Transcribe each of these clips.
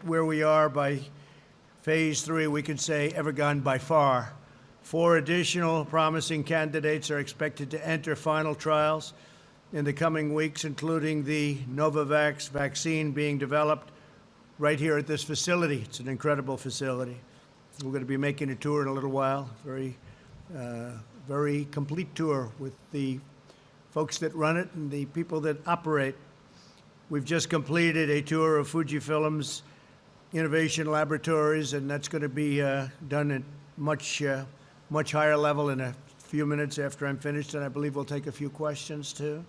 where we are by phase 3, we can say ever gone by far. 4 additional promising candidates are expected to enter final trials in the coming weeks, including the Novavax vaccine being developed right here at this facility. It's an incredible facility. We're going to be making a tour in a little while, very complete tour with the folks that run it and the people that operate. We've just completed a tour of Fujifilm's innovation laboratories, and that's going to be done at much higher level in a few minutes after I'm finished, and I believe we'll take a few questions too,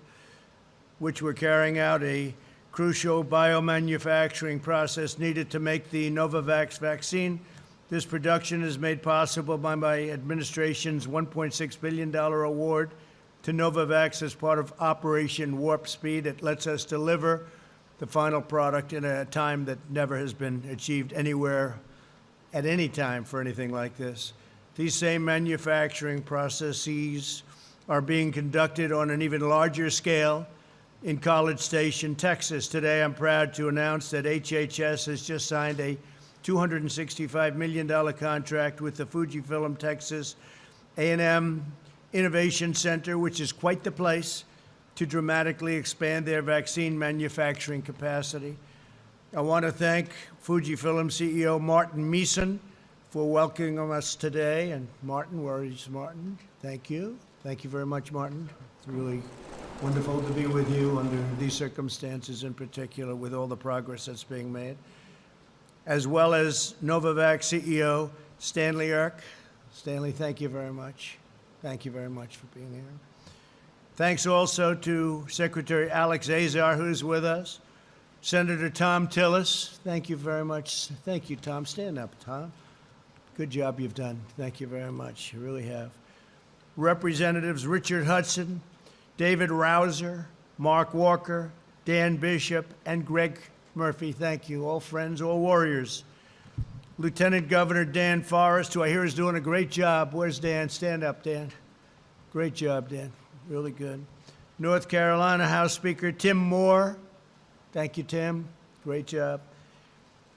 which we're carrying out a crucial biomanufacturing process needed to make the Novavax vaccine. This production is made possible by my administration's $1.6 billion award to Novavax as part of Operation Warp Speed. It lets us deliver the final product in a time that never has been achieved anywhere at any time for anything like this. These same manufacturing processes are being conducted on an even larger scale in College Station, Texas. Today, I'm proud to announce that HHS has just signed a $265 million contract with the Fujifilm Texas A&M Innovation Center, which is quite the place, to dramatically expand their vaccine manufacturing capacity. I want to thank Fujifilm CEO Martin Meeson for welcoming us today. And Martin, where is Martin? Thank you. Thank you very much, Martin. It's really wonderful to be with you under these circumstances, in particular, with all the progress that's being made. As well as Novavax CEO Stanley Erck. Stanley, thank you very much. Thank you very much for being here. Thanks also to Secretary Alex Azar, who's with us. Senator Tom Tillis, thank you very much. Thank you, Tom. Stand up, Tom. Good job you've done. Thank you very much. You really have. Representatives Richard Hudson, David Rouser, Mark Walker, Dan Bishop, and Greg Murphy. Thank you. All friends, all warriors. Lieutenant Governor Dan Forrest, who I hear is doing a great job. Where's Dan? Stand up, Dan. Great job, Dan. Really good. North Carolina House Speaker Tim Moore. Thank you, Tim. Great job.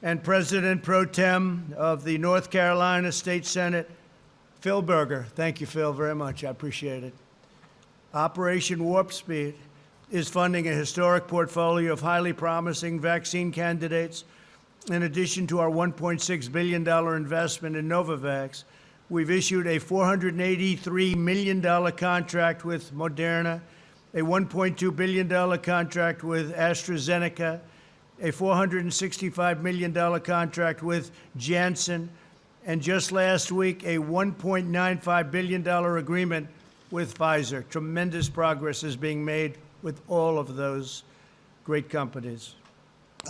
And President Pro Tem of the North Carolina State Senate, Phil Berger. Thank you, Phil, very much. I appreciate it. Operation Warp Speed is funding a historic portfolio of highly promising vaccine candidates. In addition to our $1.6 billion investment in Novavax, we've issued a $483 million contract with Moderna, a $1.2 billion contract with AstraZeneca, a $465 million contract with Janssen, and just last week, a $1.95 billion agreement with Pfizer. Tremendous progress is being made with all of those great companies.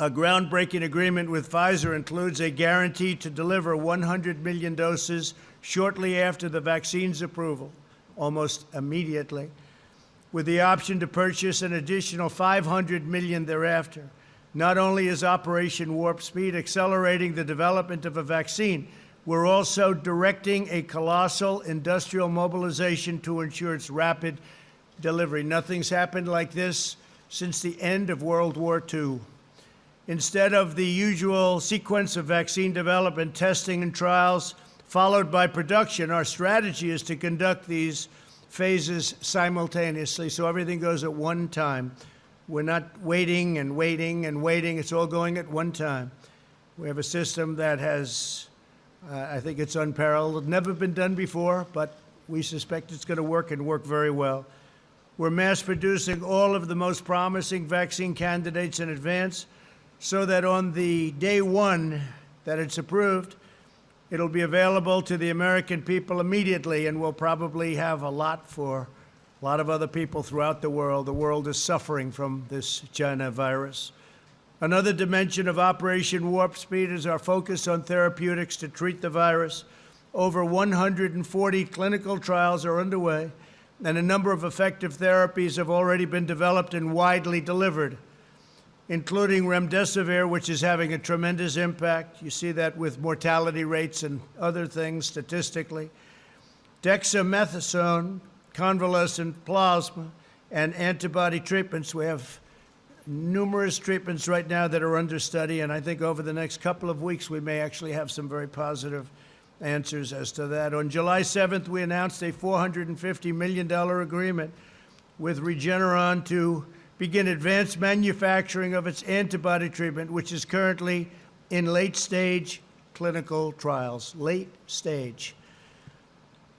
A groundbreaking agreement with Pfizer includes a guarantee to deliver 100 million doses shortly after the vaccine's approval, almost immediately, with the option to purchase an additional 500 million thereafter. Not only is Operation Warp Speed accelerating the development of a vaccine, we're also directing a colossal industrial mobilization to ensure its rapid delivery. Nothing's happened like this since the end of World War II. Instead of the usual sequence of vaccine development, testing, and trials, followed by production, our strategy is to conduct these phases simultaneously, so everything goes at one time. We're not waiting and waiting and waiting. It's all going at one time. We have a system that has, I think it's unparalleled, never been done before, but we suspect it's going to work and work very well. We're mass producing all of the most promising vaccine candidates in advance so that on the day one that it's approved, it'll be available to the American people immediately, and we'll probably have a lot for a lot of other people throughout the world. The world is suffering from this China virus. Another dimension of Operation Warp Speed is our focus on therapeutics to treat the virus. Over 140 clinical trials are underway, and a number of effective therapies have already been developed and widely delivered, including remdesivir, which is having a tremendous impact. You see that with mortality rates and other things statistically. Dexamethasone, convalescent plasma, and antibody treatments. We have numerous treatments right now that are under study, and I think over the next couple of weeks we may actually have some very positive answers as to that. On July 7th, we announced a $450 million agreement with Regeneron to begin advanced manufacturing of its antibody treatment, which is currently in late-stage clinical trials. Late stage.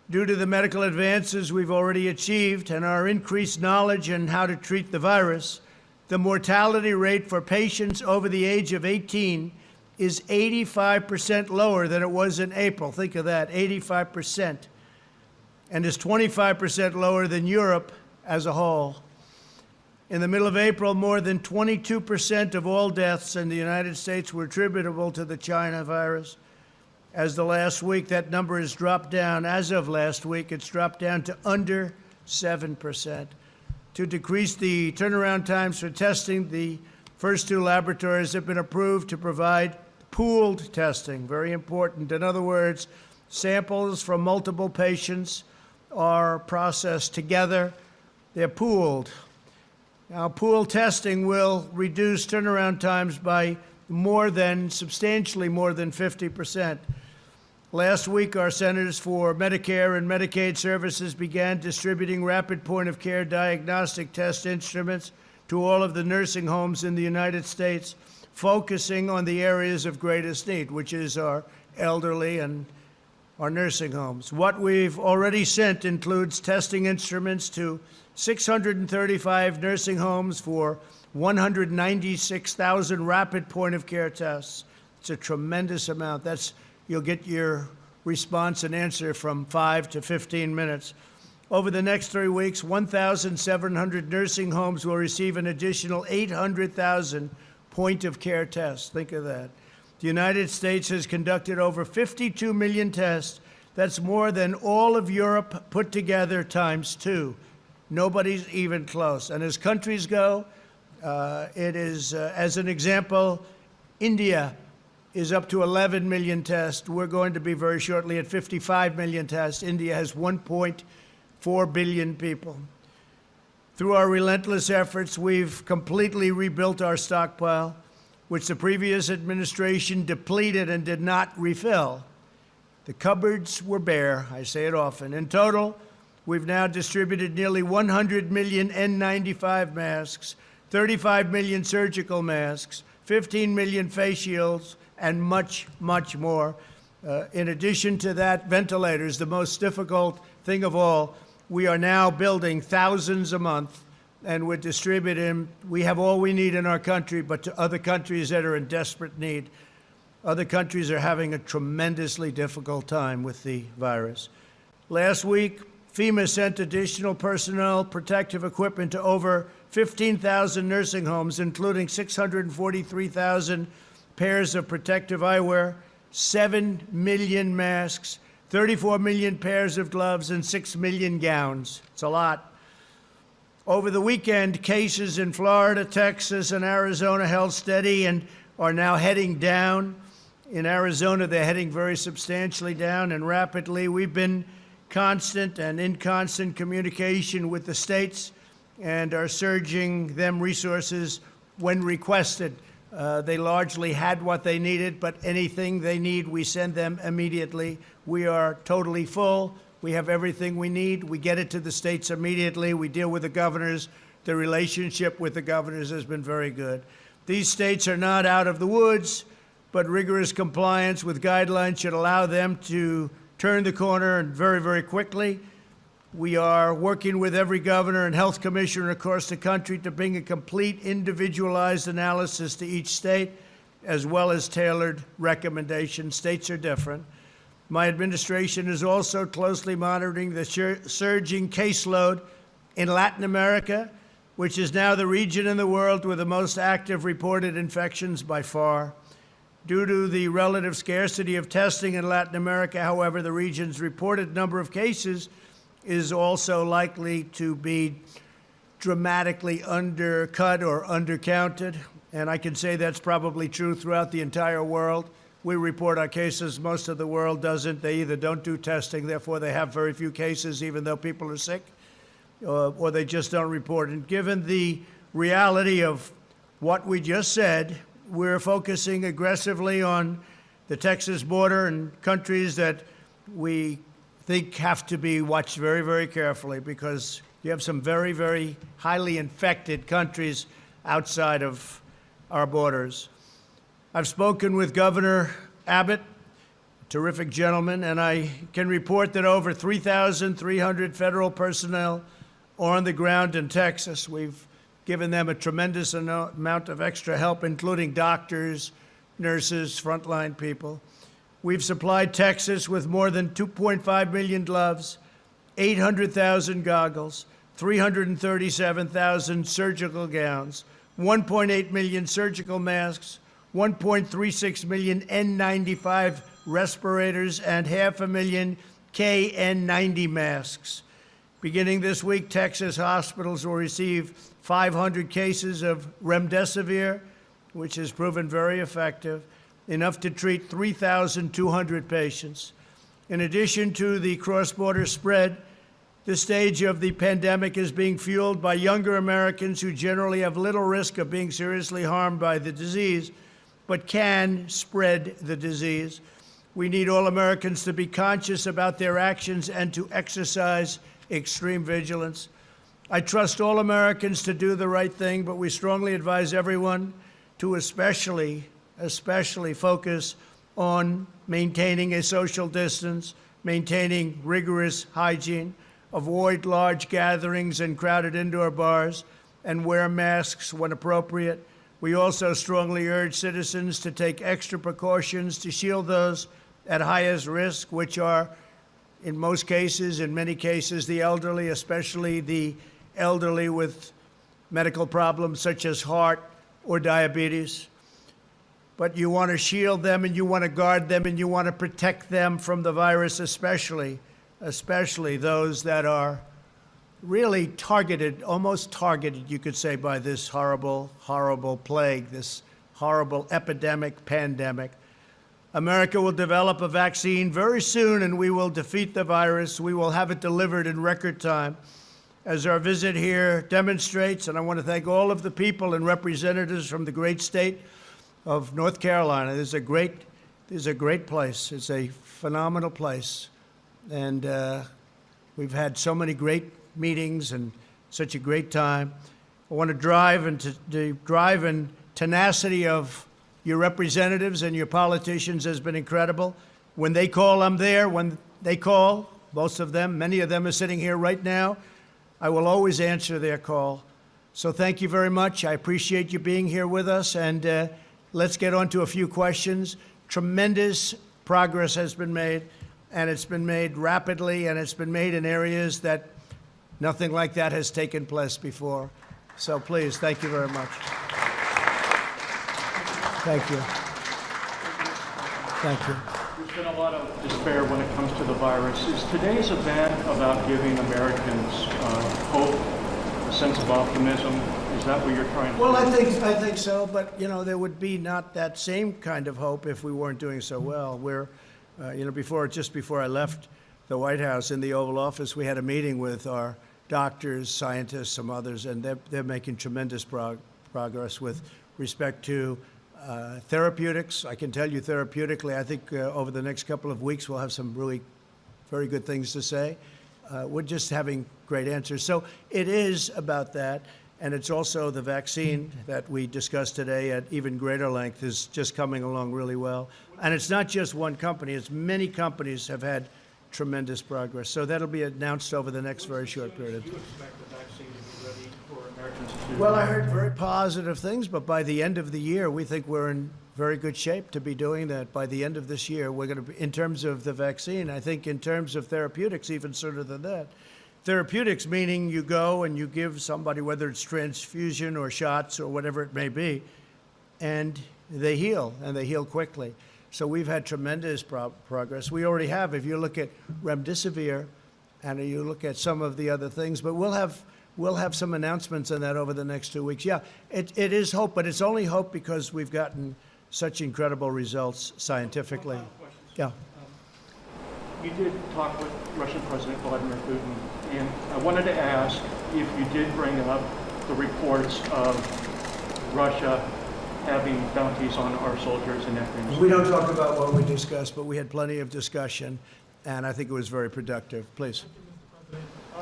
Due to the medical advances we've already achieved and our increased knowledge on how to treat the virus, the mortality rate for patients over the age of 18 is 85% lower than it was in April. Think of that, 85%. And is 25% lower than Europe as a whole. In the middle of April, more than 22% of all deaths in the United States were attributable to the China virus. As the last week, that number has dropped down. As of last week, it's dropped down to under 7%. To decrease the turnaround times for testing, the first two laboratories have been approved to provide pooled testing, very important. In other words, samples from multiple patients are processed together. They're pooled. Now, pool testing will reduce turnaround times by substantially more than 50%. Last week, our Centers for Medicare and Medicaid Services began distributing rapid point-of-care diagnostic test instruments to all of the nursing homes in the United States, focusing on the areas of greatest need, which is our elderly and our nursing homes. What we've already sent includes testing instruments to 635 nursing homes for 196,000 rapid point-of-care tests. It's a tremendous amount. You'll get your response and answer from 5 to 15 minutes. Over the next 3 weeks, 1,700 nursing homes will receive an additional 800,000 point-of-care tests. Think of that. The United States has conducted over 52 million tests. That's more than all of Europe put together times 2. Nobody's even close. And as countries go, as an example, India is up to 11 million tests. We're going to be very shortly at 55 million tests. India has 1.4 billion people. Through our relentless efforts, we've completely rebuilt our stockpile, which the previous administration depleted and did not refill. The cupboards were bare, I say it often. In total, we've now distributed nearly 100 million N95 masks, 35 million surgical masks, 15 million face shields, and much, much more. In addition to that, ventilators, the most difficult thing of all. We are now building thousands a month, and we're distributing. We have all we need in our country, but to other countries that are in desperate need. Other countries are having a tremendously difficult time with the virus. Last week, FEMA sent additional personnel, protective equipment to over 15,000 nursing homes, including 643,000 pairs of protective eyewear, 7 million masks, 34 million pairs of gloves, and 6 million gowns. It's a lot. Over the weekend, cases in Florida, Texas, and Arizona held steady and are now heading down. In Arizona, they're heading very substantially down and rapidly. We've been constant and in constant communication with the states and are surging them resources when requested. They largely had what they needed, but anything they need, we send them immediately. We are totally full. We have everything we need. We get it to the states immediately. We deal with the governors. The relationship with the governors has been very good. These states are not out of the woods, but rigorous compliance with guidelines should allow them to turn the corner and very, very quickly. We are working with every governor and health commissioner across the country to bring a complete individualized analysis to each state, as well as tailored recommendations. States are different. My administration is also closely monitoring the surging caseload in Latin America, which is now the region in the world with the most active reported infections by far. Due to the relative scarcity of testing in Latin America, however, the region's reported number of cases is also likely to be dramatically undercut or undercounted. And I can say that's probably true throughout the entire world. We report our cases. Most of the world doesn't. They either don't do testing, therefore they have very few cases, even though people are sick, or they just don't report. And given the reality of what we just said. We're focusing aggressively on the Texas border and countries that we think have to be watched very, very carefully, because you have some very, very highly infected countries outside of our borders. I've spoken with Governor Abbott, terrific gentleman, and I can report that over 3,300 federal personnel are on the ground in Texas. We've given them a tremendous amount of extra help, including doctors, nurses, frontline people. We've supplied Texas with more than 2.5 million gloves, 800,000 goggles, 337,000 surgical gowns, 1.8 million surgical masks, 1.36 million N95 respirators, and 500,000 KN90 masks. Beginning this week, Texas hospitals will receive 500 cases of remdesivir, which has proven very effective, enough to treat 3,200 patients. In addition to the cross-border spread, this stage of the pandemic is being fueled by younger Americans who generally have little risk of being seriously harmed by the disease, but can spread the disease. We need all Americans to be conscious about their actions and to exercise extreme vigilance. I trust all Americans to do the right thing, but we strongly advise everyone to especially focus on maintaining a social distance, maintaining rigorous hygiene, avoid large gatherings and crowded indoor bars, and wear masks when appropriate. We also strongly urge citizens to take extra precautions to shield those at highest risk, which are, in most cases, in many cases, the elderly, especially the elderly with medical problems such as heart or diabetes. But you want to shield them, and you want to guard them, and you want to protect them from the virus, especially those that are really targeted, almost targeted, you could say, by this horrible, horrible plague, this horrible epidemic, pandemic. America will develop a vaccine very soon, and we will defeat the virus. We will have it delivered in record time. As our visit here demonstrates, and I want to thank all of the people and representatives from the great state of North Carolina. This is a great place. It's a phenomenal place. And we've had so many great meetings and such a great time. I want to drive and the drive and tenacity of your representatives and your politicians has been incredible. When they call, I'm there. When they call, most of them, many of them are sitting here right now, I will always answer their call. So thank you very much. I appreciate you being here with us, and let's get on to a few questions. Tremendous progress has been made, and it's been made rapidly, and it's been made in areas that nothing like that has taken place before. So please, thank you very much. Thank you. Thank you. There's been a lot of despair when it comes to the virus. Is today's event about giving Americans hope, a sense of optimism? Is that what you're trying to do? Well, I think so, but there would be not that same kind of hope if we weren't doing so well. We're, just before I left the White House in the Oval Office, we had a meeting with our doctors, scientists, some others, and they're making tremendous progress with respect to therapeutics. I can tell you therapeutically, I think over the next couple of weeks we'll have some really very good things to say. We're just having great answers. So it is about that, and it's also the vaccine that we discussed today at even greater length is just coming along really well. And it's not just one company, it's many companies have had tremendous progress. So that'll be announced over the next very short period. Do you expect the vaccine to be ready for Americans to? Well, I heard very positive things, but by the end of the year, we think we're in very good shape to be doing that. By the end of this year, we're going to be, in terms of the vaccine, I think in terms of therapeutics, even sooner than that. Therapeutics meaning you go and you give somebody, whether it's transfusion or shots or whatever it may be, and they heal, and they heal quickly. So we've had tremendous progress. We already have, if you look at remdesivir, and you look at some of the other things, but we'll have some announcements on that over the next 2 weeks. Yeah, it is hope, but it's only hope because we've gotten such incredible results scientifically. Yeah. You did talk with Russian President Vladimir Putin, and I wanted to ask if you did bring up the reports of Russia having bounties on our soldiers in Afghanistan? We don't talk about what we discussed, but we had plenty of discussion, and I think it was very productive. Please.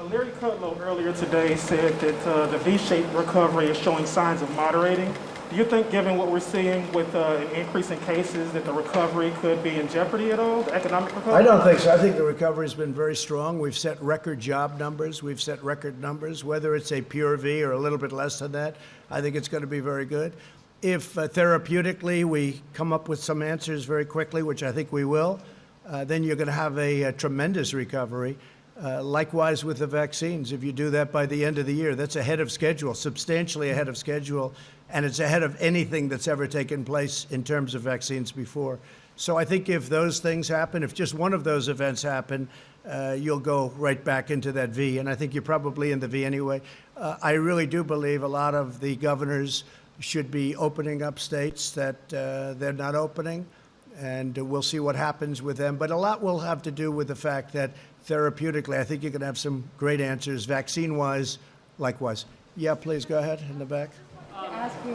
Larry Kudlow earlier today said that the V-shaped recovery is showing signs of moderating. Do you think, given what we're seeing with an increase in cases, that the recovery could be in jeopardy at all, the economic recovery? I don't think so. I think the recovery has been very strong. We've set record job numbers. We've set record numbers. Whether it's a pure V or a little bit less than that, I think it's going to be very good. If therapeutically we come up with some answers very quickly, which I think we will, then you're going to have a tremendous recovery. Likewise with the vaccines. If you do that by the end of the year, that's ahead of schedule, substantially ahead of schedule, and it's ahead of anything that's ever taken place in terms of vaccines before. So I think if those things happen, if just one of those events happen, you'll go right back into that V, and I think you're probably in the V anyway. I really do believe a lot of the governors should be opening up states that they're not opening, and we'll see what happens with them. But a lot will have to do with the fact that therapeutically, I think you can have some great answers. Vaccine-wise, likewise. Yeah, please go ahead in the back.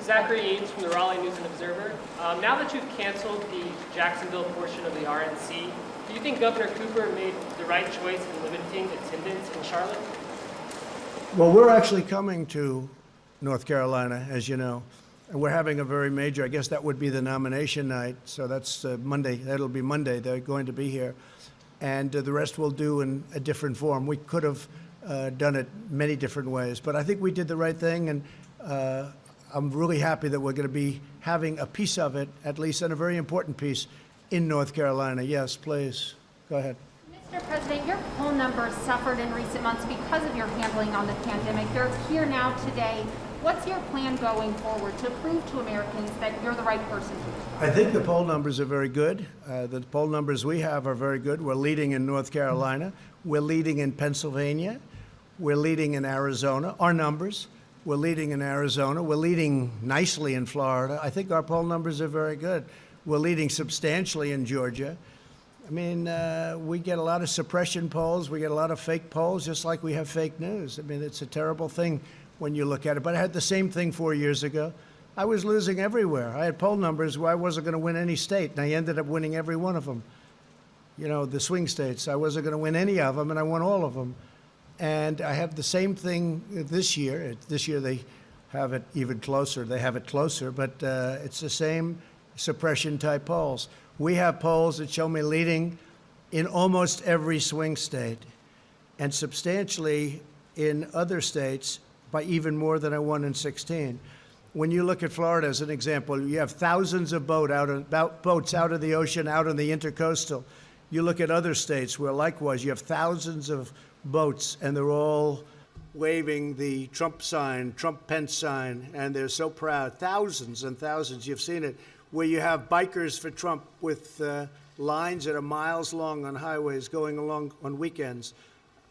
Zachary Yates from the Raleigh News and Observer. Now that you've canceled the Jacksonville portion of the RNC, do you think Governor Cooper made the right choice in limiting attendance in Charlotte? Well, we're actually coming to North Carolina, as you know, and we're having a very major, I guess that would be the nomination night, so that's Monday. That'll be Monday. They're going to be here. And the rest we'll do in a different form. We could have done it many different ways, but I think we did the right thing, and I'm really happy that we're going to be having a piece of it, at least, and a very important piece, in North Carolina. Yes, please. Go ahead. Mr. President, your poll numbers suffered in recent months because of your handling on the pandemic. They're here now today. What's your plan going forward to prove to Americans that you're the right person? I think the poll numbers are very good. The poll numbers we have are very good. We're leading in North Carolina. We're leading in Pennsylvania. We're leading in Arizona. Our numbers. We're leading in Arizona. We're leading nicely in Florida. I think our poll numbers are very good. We're leading substantially in Georgia. I mean, we get a lot of suppression polls. We get a lot of fake polls, just like we have fake news. I mean, it's a terrible thing when you look at it. But I had the same thing 4 years ago. I was losing everywhere. I had poll numbers where I wasn't going to win any state, and I ended up winning every one of them. You know, the swing states. I wasn't going to win any of them, and I won all of them. And I have the same thing this year. This year they have it even closer. They have it closer, but it's the same suppression-type polls. We have polls that show me leading in almost every swing state, and substantially in other states by even more than I won in 16. When you look at Florida as an example, you have thousands of boats out of the ocean, out on the intercoastal. You look at other states where likewise you have thousands of boats, and they're all waving the Trump sign, Trump-Pence sign, and they're so proud. Thousands and thousands, you've seen it, where you have bikers for Trump with lines that are miles long on highways going along on weekends.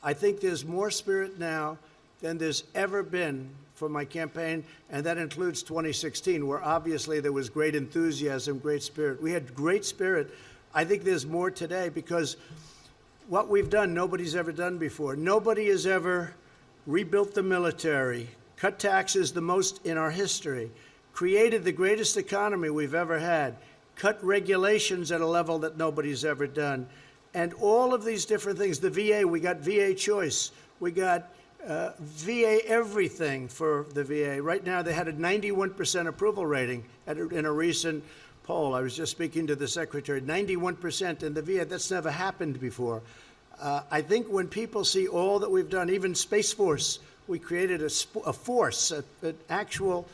I think there's more spirit now than there's ever been for my campaign, and that includes 2016, where obviously there was great enthusiasm, great spirit. We had great spirit. I think there's more today because what we've done, nobody's ever done before. Nobody has ever rebuilt the military, cut taxes the most in our history, created the greatest economy we've ever had, cut regulations at a level that nobody's ever done. And all of these different things, the VA, we got VA choice. We got VA everything for the VA. Right now, they had a 91% approval rating in a recent poll. I was just speaking to the secretary, 91% in the VA. That's never happened before. I think when people see all that we've done, even Space Force, we created a force, an actual,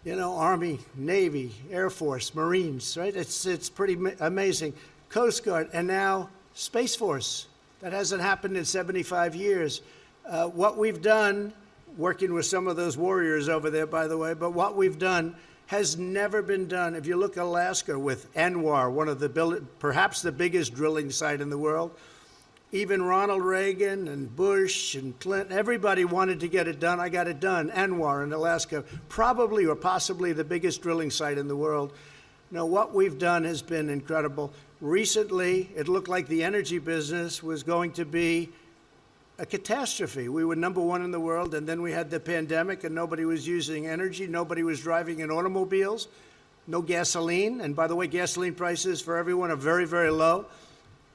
you know, Army, Navy, Air Force, Marines, right? It's pretty amazing. Coast Guard, and now Space Force. That hasn't happened in 75 years. What we've done, working with some of those warriors over there, by the way, but what we've done has never been done. If you look at Alaska with ANWR, one of the, perhaps the biggest drilling site in the world, even Ronald Reagan and Bush and Clinton, everybody wanted to get it done. I got it done. ANWR in Alaska, probably or possibly the biggest drilling site in the world. Now, what we've done has been incredible. Recently, it looked like the energy business was going to be a catastrophe. We were number one in the world, and then we had the pandemic, and nobody was using energy. Nobody was driving in automobiles. No gasoline. And by the way, gasoline prices for everyone are very, very low.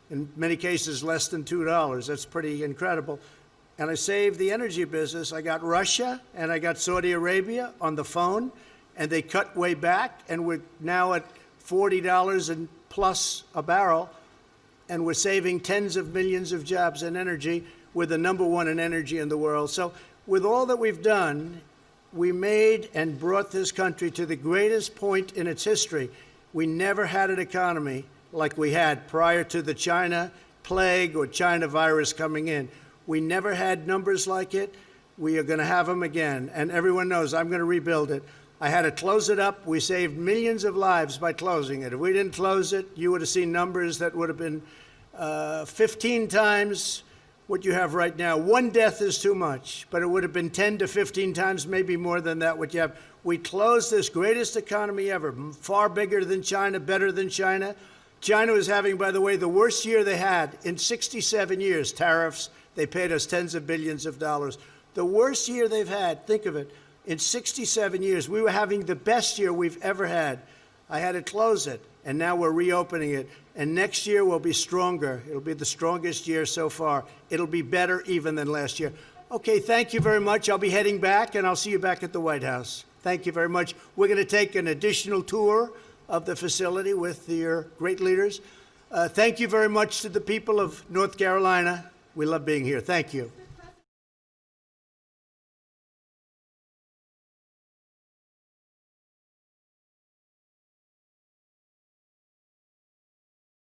In many cases, less than $2. That's pretty incredible. And I saved the energy business. I got Russia and I got Saudi Arabia on the phone, and they cut way back, and we're now at $40 and plus a barrel, and we're saving tens of millions of jobs in energy. We're the number one in energy in the world. So with all that we've done, we made and brought this country to the greatest point in its history. We never had an economy like we had prior to the China plague or China virus coming in. We never had numbers like it. We are going to have them again. And everyone knows I'm going to rebuild it. I had to close it up. We saved millions of lives by closing it. If we didn't close it, you would have seen numbers that would have been 15 times what you have right now. One death is too much, but it would have been 10 to 15 times, maybe more than that, what you have. We closed this greatest economy ever, far bigger than China, better than China. China was having, by the way, the worst year they had in 67 years, tariffs. They paid us tens of billions of dollars. The worst year they've had, think of it, in 67 years. We were having the best year we've ever had. I had to close it, and now we're reopening it. And next year will be stronger. It'll be the strongest year so far. It'll be better even than last year. Okay, thank you very much. I'll be heading back, and I'll see you back at the White House. Thank you very much. We're going to take an additional tour of the facility with your great leaders. Thank you very much to the people of North Carolina. We love being here. Thank you.